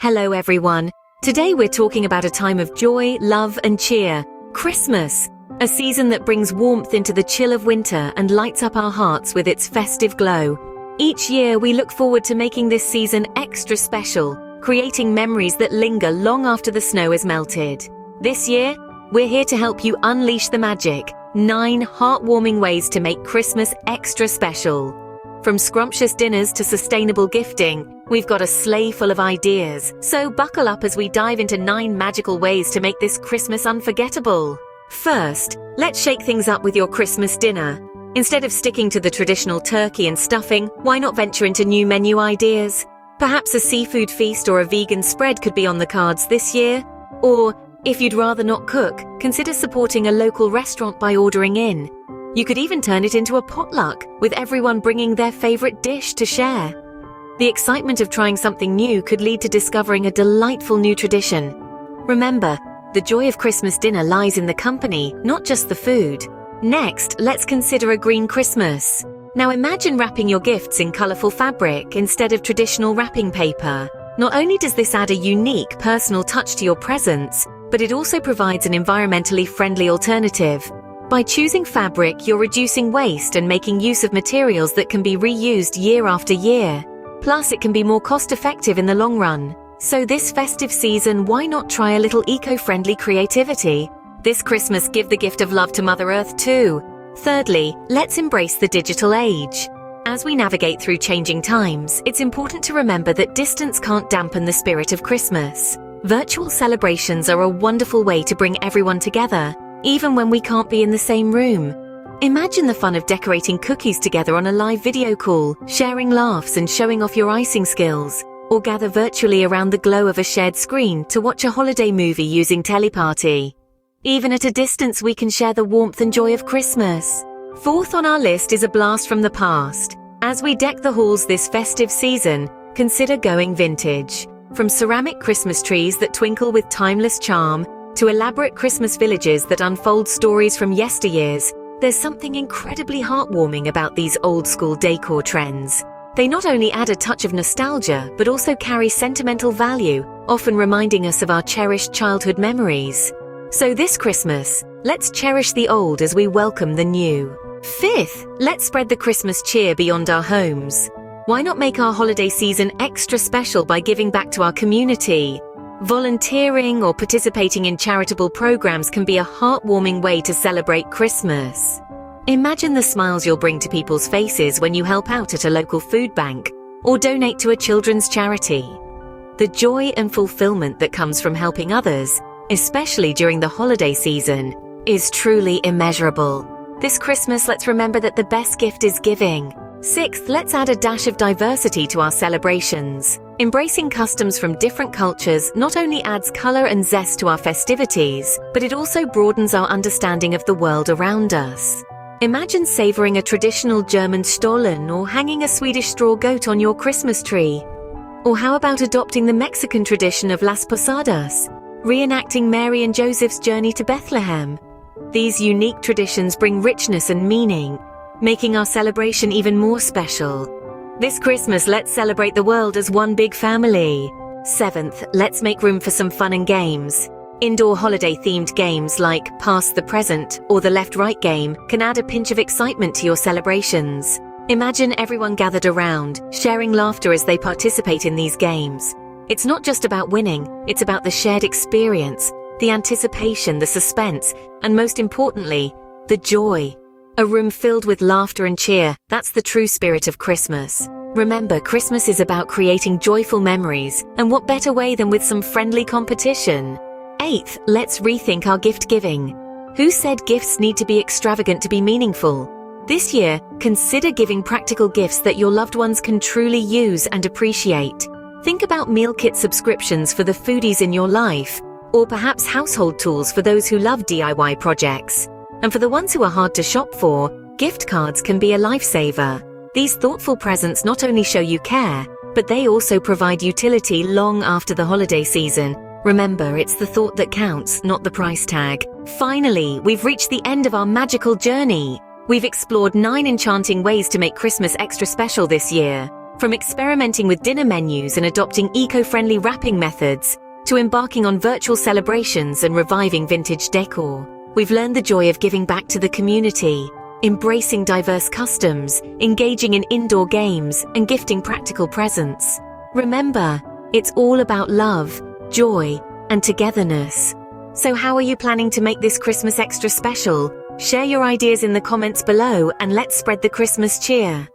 Hello everyone. Today we're talking about a time of joy, love and cheer. Christmas. A season that brings warmth into the chill of winter and lights up our hearts with its festive glow. Each year we look forward to making this season extra special, creating memories that linger long after the snow has melted. This year, we're here to help you unleash the magic. 9 heartwarming ways to make Christmas extra special. From scrumptious dinners to sustainable gifting, we've got a sleigh full of ideas. So buckle up as we dive into 9 magical ways to make this Christmas unforgettable. First, let's shake things up with your Christmas dinner. Instead of sticking to the traditional turkey and stuffing, why not venture into new menu ideas? Perhaps a seafood feast or a vegan spread could be on the cards this year. Or, if you'd rather not cook, consider supporting a local restaurant by ordering in. You could even turn it into a potluck, with everyone bringing their favorite dish to share. The excitement of trying something new could lead to discovering a delightful new tradition. Remember, the joy of Christmas dinner lies in the company, not just the food. Next, let's consider a green Christmas. Now imagine wrapping your gifts in colorful fabric instead of traditional wrapping paper. Not only does this add a unique, personal touch to your presents, but it also provides an environmentally friendly alternative. By choosing fabric, you're reducing waste and making use of materials that can be reused year after year. Plus, it can be more cost-effective in the long run. So this festive season, why not try a little eco-friendly creativity? This Christmas, give the gift of love to Mother Earth too. Thirdly, let's embrace the digital age. As we navigate through changing times, it's important to remember that distance can't dampen the spirit of Christmas. Virtual celebrations are a wonderful way to bring everyone together, even when we can't be in the same room. Imagine the fun of decorating cookies together on a live video call, sharing laughs and showing off your icing skills, or gather virtually around the glow of a shared screen to watch a holiday movie using Teleparty. Even at a distance, we can share the warmth and joy of Christmas. Fourth on our list is a blast from the past. As we deck the halls this festive season, consider going vintage. From ceramic Christmas trees that twinkle with timeless charm, to elaborate Christmas villages that unfold stories from yesteryears, there's something incredibly heartwarming about these old-school decor trends. They not only add a touch of nostalgia, but also carry sentimental value, often reminding us of our cherished childhood memories. So this Christmas, let's cherish the old as we welcome the new. Fifth, let's spread the Christmas cheer beyond our homes. Why not make our holiday season extra special by giving back to our community? Volunteering or participating in charitable programs can be a heartwarming way to celebrate Christmas. Imagine the smiles you'll bring to people's faces when you help out at a local food bank or donate to a children's charity. The joy and fulfillment that comes from helping others, especially during the holiday season, is truly immeasurable. This Christmas, let's remember that the best gift is giving. Sixth, let's add a dash of diversity to our celebrations. Embracing customs from different cultures not only adds color and zest to our festivities, but it also broadens our understanding of the world around us. Imagine savoring a traditional German Stollen or hanging a Swedish straw goat on your Christmas tree. Or how about adopting the Mexican tradition of Las Posadas, reenacting Mary and Joseph's journey to Bethlehem? These unique traditions bring richness and meaning, making our celebration even more special. This Christmas, let's celebrate the world as one big family. Seventh, let's make room for some fun and games. Indoor holiday-themed games like Pass the Present or the Left-Right game can add a pinch of excitement to your celebrations. Imagine everyone gathered around, sharing laughter as they participate in these games. It's not just about winning, it's about the shared experience, the anticipation, the suspense, and most importantly, the joy. A room filled with laughter and cheer, that's the true spirit of Christmas. Remember, Christmas is about creating joyful memories, and what better way than with some friendly competition? Eighth, let's rethink our gift giving. Who said gifts need to be extravagant to be meaningful? This year, consider giving practical gifts that your loved ones can truly use and appreciate. Think about meal kit subscriptions for the foodies in your life, or perhaps household tools for those who love DIY projects. And for the ones who are hard to shop for, gift cards can be a lifesaver. These thoughtful presents not only show you care, but they also provide utility long after the holiday season. Remember, it's the thought that counts, not the price tag. Finally, we've reached the end of our magical journey. We've explored 9 enchanting ways to make Christmas extra special this year. From experimenting with dinner menus and adopting eco-friendly wrapping methods, to embarking on virtual celebrations and reviving vintage decor, we've learned the joy of giving back to the community, embracing diverse customs, engaging in indoor games, and gifting practical presents. Remember, it's all about love, joy, and togetherness. So how are you planning to make this Christmas extra special? Share your ideas in the comments below and let's spread the Christmas cheer.